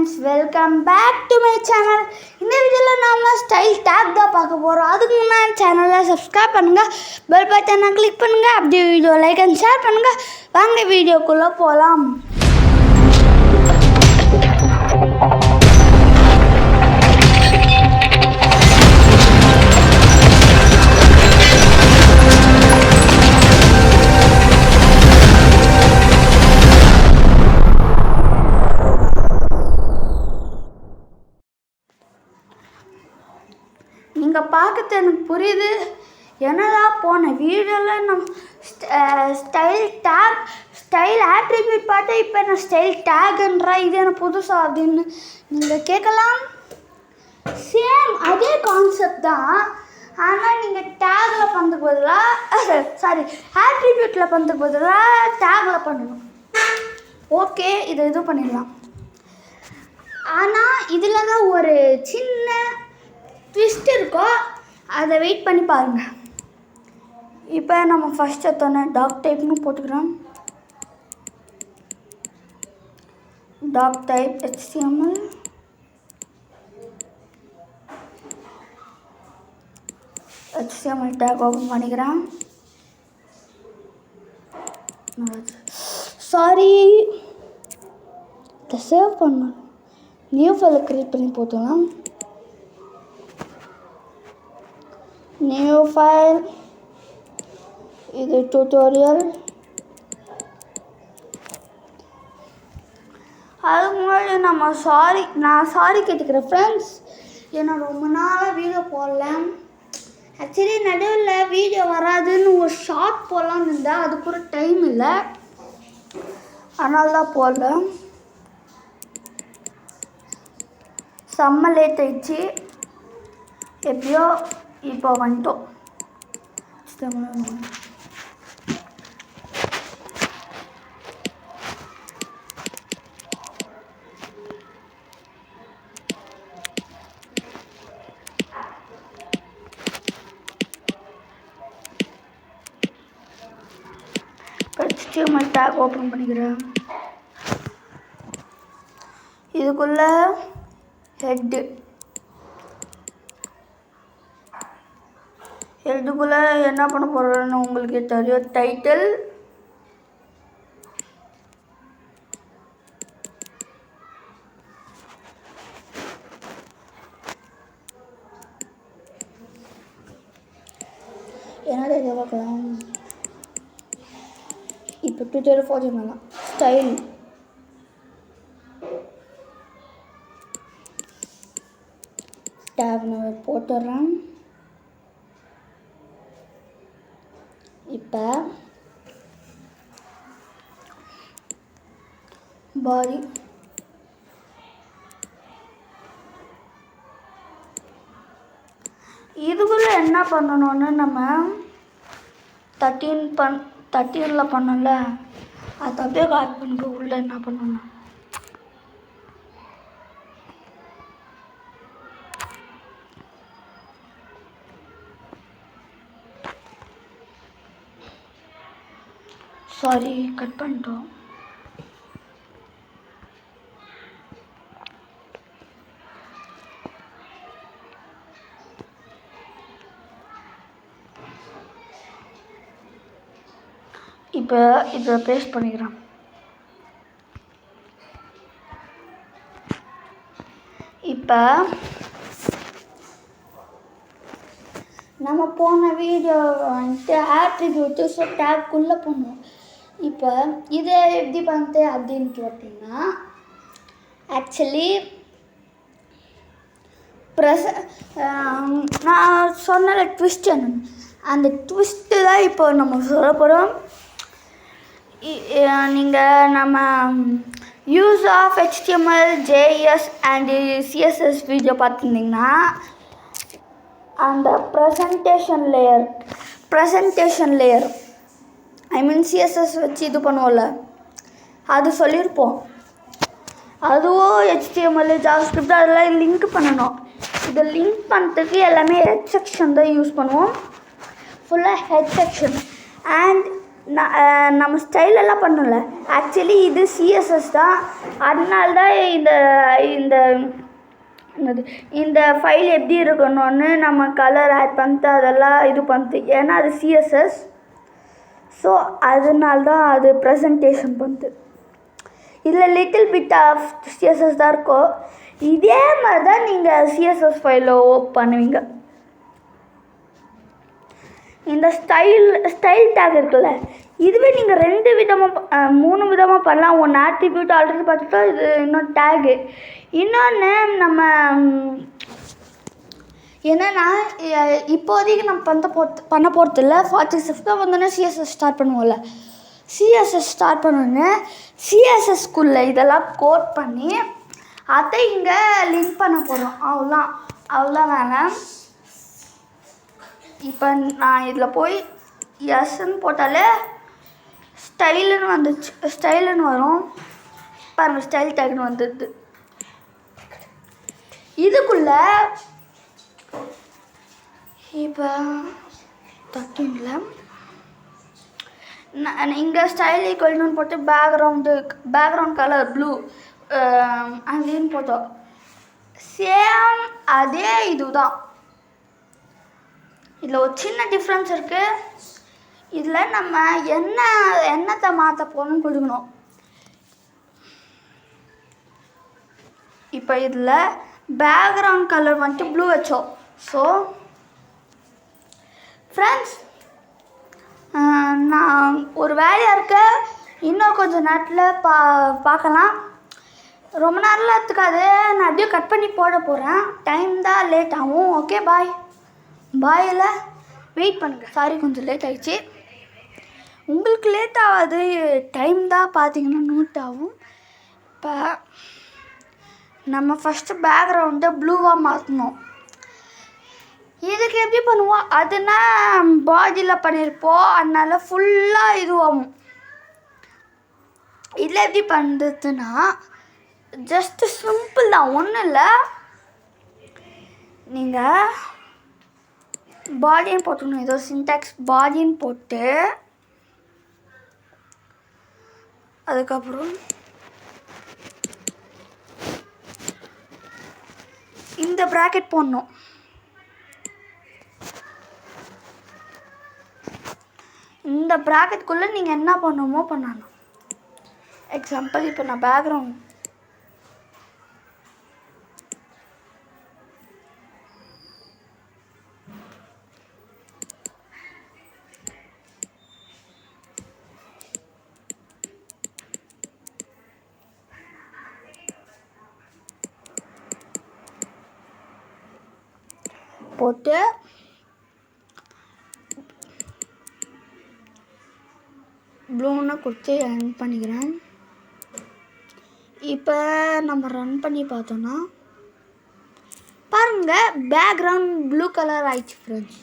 friends, welcome back to my channel. இந்த வீடியோல நாம ஸ்டைல் டாக் தான் பார்க்க போறோம். அதுக்கு முன்னாடி சேனலை சப்ஸ்கிரைப் பண்ணுங்க, பெல் பட்டனை கிளிக் பண்ணுங்க, அப்படியே வீடியோ லைக் அண்ட் ஷேர் பண்ணுங்க. வாங்க வீடியோக்குள்ள போலாம். நீங்கள் பார்க்கறது எனக்கு புரியுது. என்னடா போன வீடியோவில் நம்ம ஸ்டைல் ஆட்ரிபியூட் பார்த்தா இப்போ நான் ஸ்டைல் டேக்குன்றா இது எனக்கு புதுசா அப்படின்னு நீங்கள் கேட்கலாம். சேம் அதே கான்செப்ட் தான். ஆனால் நீங்கள் டேக்கில் பண்ணுறதுக்கு பதிலாக ஆட்ரிபியூட்டில் பண்ணுறதுக்கு பதிலாக டேக்கில் பண்ணணும். ஓகே, இது பண்ணிடலாம். ஆனால் இதில் தான் ஒரு சின்ன ட்விஸ்ட் இருக்கோ, அதை வெயிட் பண்ணி பாருங்கள். இப்போ நம்ம ஃபஸ்ட் எடுத்தோன்னே டாக் டைப்னு போட்டுக்கிறோம். Doc type HTML tag open பண்ணிக்கிறேன். சாரி, இதை சேவ் பண்ணணும். நியூ ஃபைலை க்ரியேட் பண்ணி போட்டுக்கலாம். நியூ ஃபைல், இது டியூட்டோரியல். அதுக்கு முன்னாடி நான் சாரி கேட்டுக்கிறேன் ஃப்ரெண்ட்ஸ். ஏன்னா ரொம்ப நாளாக வீடியோ போடல. ஆக்சுவலி நடுவில் வீடியோ வராதுன்னு ஒரு ஷார்ட் போடலான்னு இருந்தேன், அது கூட டைம் இல்லை, அதனால தான் போடல. செம்ம லேட் ஆயிடுச்சு. எப்படியோ இப்போ வந்துட்டோம். HTML டேக் ஓப்பன் பண்ணிக்கிறேன். இதுக்குள்ள ஹெட்டுக்குள்ளே என்ன பண்ண போகிறோன்னு உங்களுக்கே தெரியும். டைட்டில், என்ன டைட்டில் பார்க்கலாம். இப்போ ட்விட்டர் போட்டுக்கலாம். ஸ்டைல், டேக் நான் போட்டுடுறேன். இப்போ பாடி, இதுக்குள்ளே என்ன பண்ணணும்னு நம்ம 13 பண்ணல, அது அப்படியே காட் பண்ணுங்க. உள்ளே என்ன பண்ணணும், சாரி கட் பண்ணிட்டோம். இப்போ இதை பேஸ்ட் பண்ணிக்கிறேன். இப்போ நம்ம போன வீடியோ வந்துட்டு ஆட்ரிபியூட்டு டேக்குள்ளே பண்ணுவோம். இப்போ இதை எப்படி பண்ணுறது அப்படின்னு கேட்டிங்கன்னா, ஆக்சுவலி நான் சொன்ன ட்விஸ்ட் என்னன்னு, அந்த ட்விஸ்ட்டு தான் இப்போ நம்ம சொல்ல போகிறோம். நம்ம use of HTML, JS and CSS video பார்த்துருந்தீங்கன்னா அந்த presentation layer I mean CSS வச்சு இது பண்ணுவோம்ல, அது சொல்லியிருப்போம். அதுவும் HTML, JavaScript அதெல்லாம் லிங்க் பண்ணணும். இதை லிங்க் பண்ணுறதுக்கு எல்லாமே ஹெட் செக்ஷன் தான் யூஸ் பண்ணுவோம். ஃபுல்லாக ஹெட் செக்ஷன். அண்ட் நம்ம ஸ்டைலெல்லாம் பண்ணல. ஆக்சுவலி இது சிஎஸ்எஸ் தான். அதனால தான் இந்த இந்த என்னது இந்த ஃபைல் எப்படி இருக்கணும்னு நம்ம கலர் ஆட் பண்ணிட்டு அதெல்லாம் இது பண்ணிட்டு, ஏன்னா அது சிஎஸ்எஸ். ஸோ அதனால தான் அது ப்ரெசன்டேஷன் பண்ணுது. இதில் லிட்டில் பிட் ஆஃப் சிஎஸ்எஸ் தான் இருக்கும். இதே மாதிரி தான் நீங்கள் சிஎஸ்எஸ் ஃபைலை பண்ணுவீங்க. இந்த ஸ்டைல் டேக் இருக்குல்ல, இதுவே நீங்கள் 2 விதமாக 3 விதமாக பண்ணலாம். ஒன்று ஆட்ரிபியூட் ஆல்ரெடி பார்த்துட்டா, இது இன்னொரு டேகு. இன்னொன்று நம்ம என்னென்னா இப்போதைக்கு நம்ம பண்ண போகிறது இல்லை. 46 வந்தோடனே சிஎஸ்எஸ் ஸ்டார்ட் பண்ணுவோம்ல. சிஎஸ்எஸ் ஸ்டார்ட் பண்ணோன்னே சிஎஸ்எஸ்குள்ளே இதெல்லாம் கோட் பண்ணி அதை இங்கே லிங்க் பண்ண போகிறோம். அவ்வளோதான் வேணாம். இப்போ நான் இதில் போய் எஸ்ன்னு போட்டாலே ஸ்டைலுன்னு வரும். பாருங்கள், ஸ்டைல் டேக்னு வந்துடுது. இதுக்குள்ளே இப்போ தக்கிங்கள இங்கே ஸ்டைல் ஈக்குவல்னு போட்டு பேக்ரவுண்ட் கலர் ப்ளூ அப்படின்னு போட்டோம். சேம் அதே இதுதான். இதில் ஒரு சின்ன டிஃப்ரென்ஸ் இருக்குது. இதில் நம்ம என்னத்தை மாற்ற போகணும்னு கொடுக்கணும். இப்போ இதில் பேக்ரவுண்ட் கலர் வந்துட்டு ப்ளூ வச்சோம். ஸோ ஃப்ரெண்ட்ஸ், நான் ஒரு வேலையாக இருக்க, இன்னும் கொஞ்சம் நேரத்தில் பார்க்கலாம். ரொம்ப நேரம்லாம் எடுத்துக்காது. நான் அப்படியே கட் பண்ணி போட போகிறேன். டைம் தான் லேட் ஆகும். ஓகே, பாயில் வெயிட் பண்ணுங்கள். சாரி, கொஞ்சம் லேட் ஆகிடுச்சு. உங்களுக்கு லேட் ஆகாது, டைம் தான் பார்த்தீங்கன்னா நோட் ஆகும். இப்போ நம்ம ஃபஸ்ட்டு பேக்ரவுண்டை ப்ளூவாக மாற்றணும். இதுக்கு எப்படி பண்ணுவோம்? அதுனா பாடியில் பண்ணியிருப்போம், அதனால ஃபுல்லாக இதுவாகும். இதில் எப்படி பண்ணுறதுன்னா ஜஸ்ட்டு சிம்பிள் தான், ஒன்றும் இல்லை. நீங்கள் பாடின்னு போட்டுக்கணும். ஏதோ சின்டாக்ஸ் பாடின்னு போட்டு அதுக்கப்புறம் இந்த ப்ராக்கெட் போடணும். இந்த ப்ராக்கெட்குள்ளே நீங்கள் என்ன பண்ணணுமோ பண்ணணும். எக்ஸாம்பிள், இப்போ நான் பேக்ரவுண்ட் போட்டு ப்ளூன்னு கொடுத்து ரன் பண்ணிக்கிறேன். இப்போ நம்ம ரன் பண்ணி பார்த்தோன்னா பாருங்கள், பேக்ரவுண்ட் ப்ளூ கலர் ஆயிடுச்சு ஃப்ரெண்ட்ஸ்.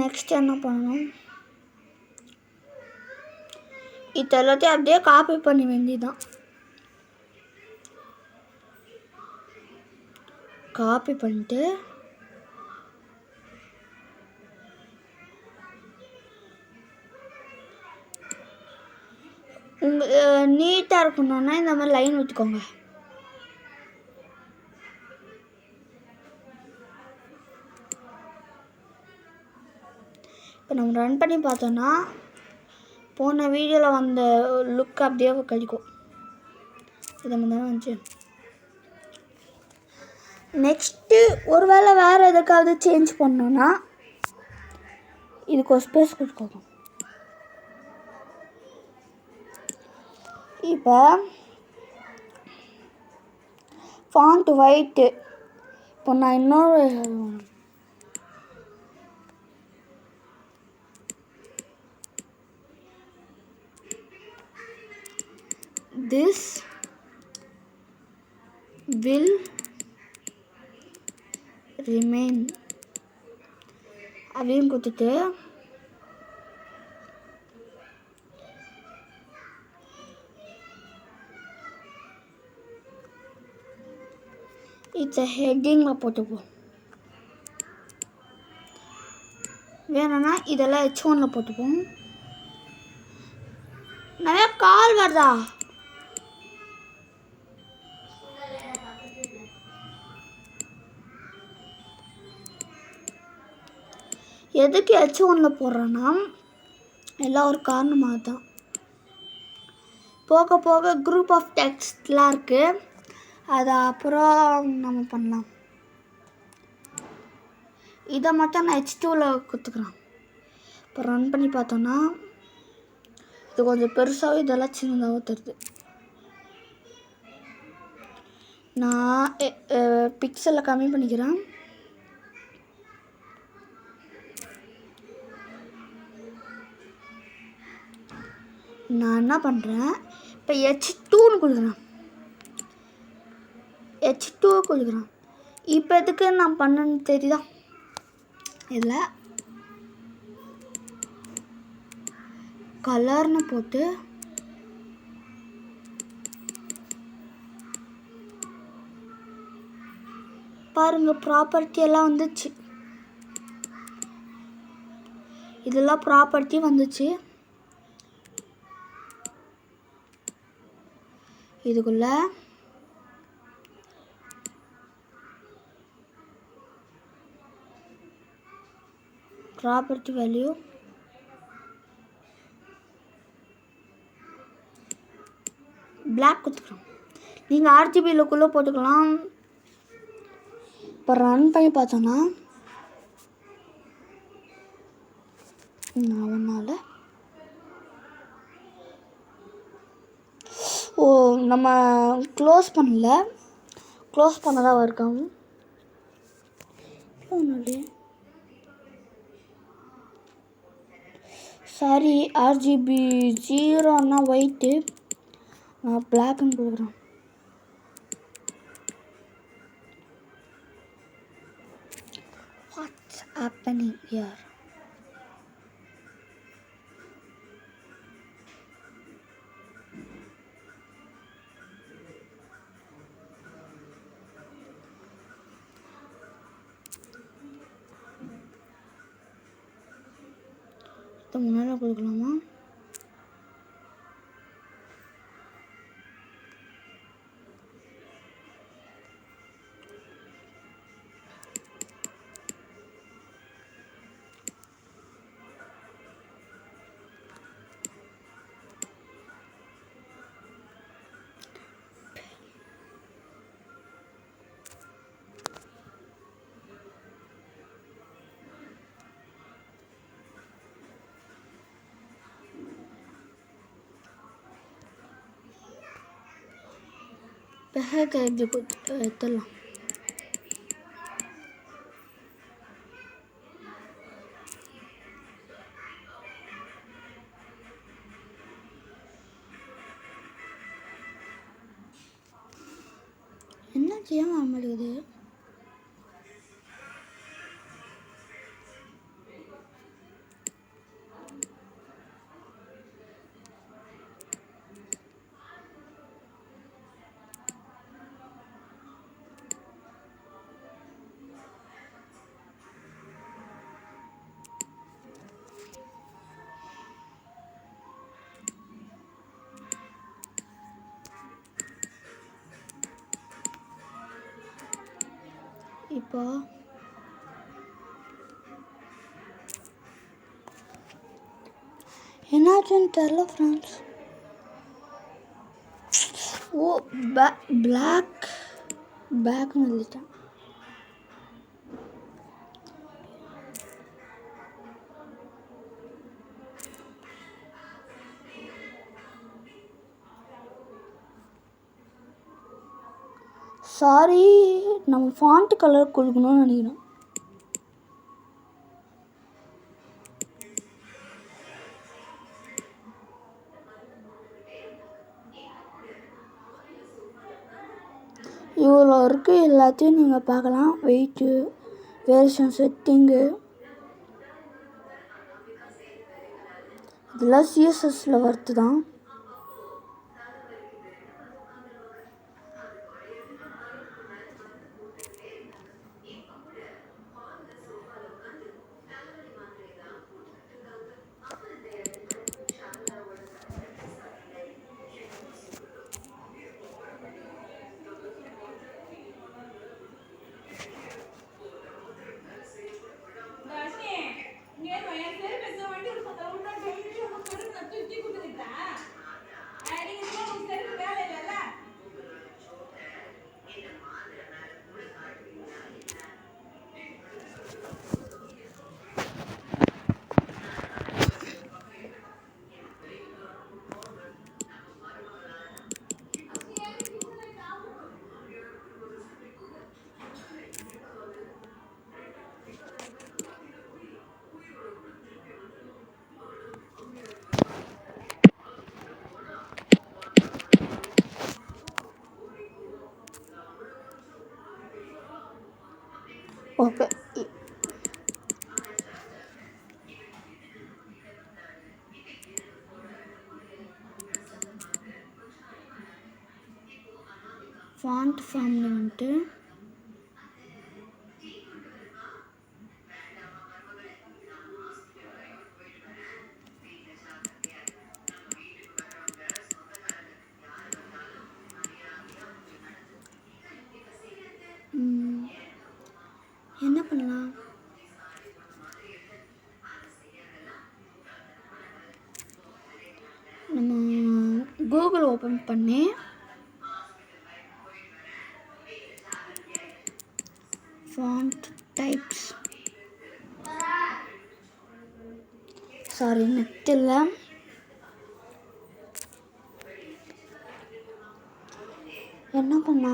நெக்ஸ்ட் என்ன பண்ணணும்? இது எல்லாத்தையும் அப்படியே காப்பி பண்ண வேண்டியதுதான். காப்பி பண்ணிட்டு நீட்டாக இருக்கணும்னா இந்த மாதிரி லைன் ஊற்றிக்கோங்க. இப்போ நம்ம ரன் பண்ணி பார்த்தோன்னா போன வீடியோவில் வந்த லுக் அப்படியே கிடைக்கும். இதை மாதிரி தான் வந்துச்சு. நெக்ஸ்ட்டு ஒரு வேளை வேறு எதுக்காவது சேஞ்ச் பண்ணோன்னா இதுக்கு ஒரு ஸ்பேஸ் கொடுக்கணும். இப்போ ஃபாண்ட் ஒயிட்டு. இப்போ நான் இன்னொரு this will remain அப்படின்னு கொடுத்துட்டு இட்ஸ் ஹெட்டிங்கில் போட்டுப்போம். வேணும்னா இதெல்லாம் H1ல் போட்டுப்போம். நிறையா கால் வருதா? எதுக்கு H1ல் போடுறேன்னா எல்லாம் ஒரு காரணமாக தான். போக போக குரூப் ஆஃப் டெக்ஸ்ட்லாம் இருக்குது, அது அப்புறம் நம்ம பண்ணலாம். இதை மட்டும் நான் H2ல் கொடுத்துக்கிறேன். இப்போ ரன் பண்ணி பார்த்தோன்னா இது கொஞ்சம் பெருசாகவும் இதெல்லாம் சின்னதாகவும் தருது. நான் பிக்சலை கம்மி பண்ணிக்கிறேன். நான் என்ன பண்ணுறேன், இப்போ H2ன்னு கொடுக்குறேன். H2 கொடுக்குறேன். இப்போ எதுக்கு நான் பண்ணேன்னு தெரியுதா? இதில் கலர்னு போட்டு பாருங்கள், ப்ராப்பர்ட்டி எல்லாம் வந்துச்சு. இதெல்லாம் ப்ராப்பர்ட்டி வந்துச்சு. இதுக்குள்ள ப்ராப்பர்ட்டி வேல்யூ பிளாக் கொடுத்துக்கலாம். நீங்கள் RGB லுக்குள்ளே போட்டுக்கலாம். இப்போ ரன் பண்ணி பார்த்தோன்னா அதனால் நம்ம க்ளோஸ் பண்ணல, க்ளோஸ் பண்ணதான் இருக்காங்க. சாரி, RGB 0ன்னா ஒயிட்டு, நான் பிளாக்னு கொடுக்குறேன். What's happening here? முன்னால் கொடுக்கலாமா? பேக் இப்படி எடுத்துடலாம். என்ன செய்ய மாட்டேங்குது? இப்போ என்னாச்சுன்னு தெரில ஃப்ரெண்ட்ஸ். பேக்னு எழுதிட்டேன். சாரி, நம்ம ஃபாண்ட் கலர் கொடுக்கணும்னு நினைக்கிறேன். இவ்வளோ இருக்குது, எல்லாத்தையும் நீங்கள் பார்க்கலாம். வெயிட்டு, வேரியேஷன், செட்டிங்கு, இதெல்லாம் CSSல வருது தான். ஓகே. ஃபாண்ட் ஃபேமிலி வந்துட்டு என்ன பண்ணலாம்? நம்ம கூகுள் ஓப்பன் பண்ணி ஃபாண்ட் டைப்ஸ், சாரி நெட்டில் என்ன பண்ணா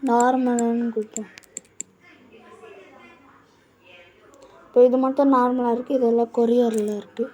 நார்மலானு கொடுப்போம். இப்போ இது மட்டும் நார்மலாக இருக்குது, இதெல்லாம் கொரியரில் இருக்குது.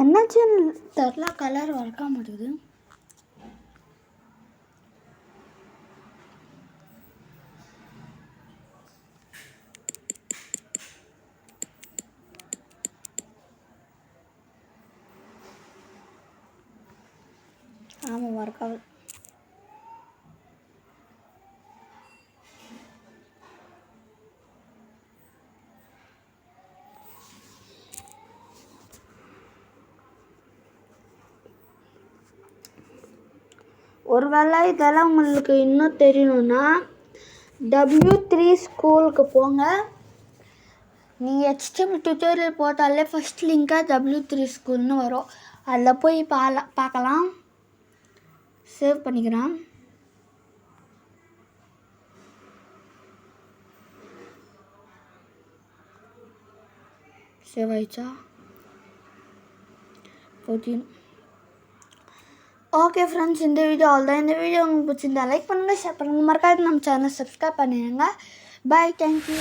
என்னாச்சுன்னு தெரில, கலர் வளர்க்க மாட்டேங்குது. ஆமாம், ஒர்க் ஆகுது. ஒருவேளை இதெல்லாம் உங்களுக்கு இன்னும் தெரியணுன்னா W3 ஸ்கூலுக்கு போங்க. நீங்கள் HTML டியூட்டோரியல் போட்டாலே ஃபஸ்ட் லிங்காக W3 ஸ்கூல்னு வரும். அதில் போய் பார்க்கலாம். சேவ் பண்ணிக்கிறேன். சேவ் ஆயிடுச்சா? ஓகே ஃப்ரெண்ட்ஸ், இந்த வீடியோ அவ்வளோதான். இந்த வீடியோ உங்களுக்கு பிடிச்சிருந்தா லைக் பண்ணுங்கள், ஷேர் பண்ணுங்கள், மறக்காது நம்ம சேனல் சப்ஸ்கிரைப் பண்ணிடுங்க. பாய், தேங்க்யூ.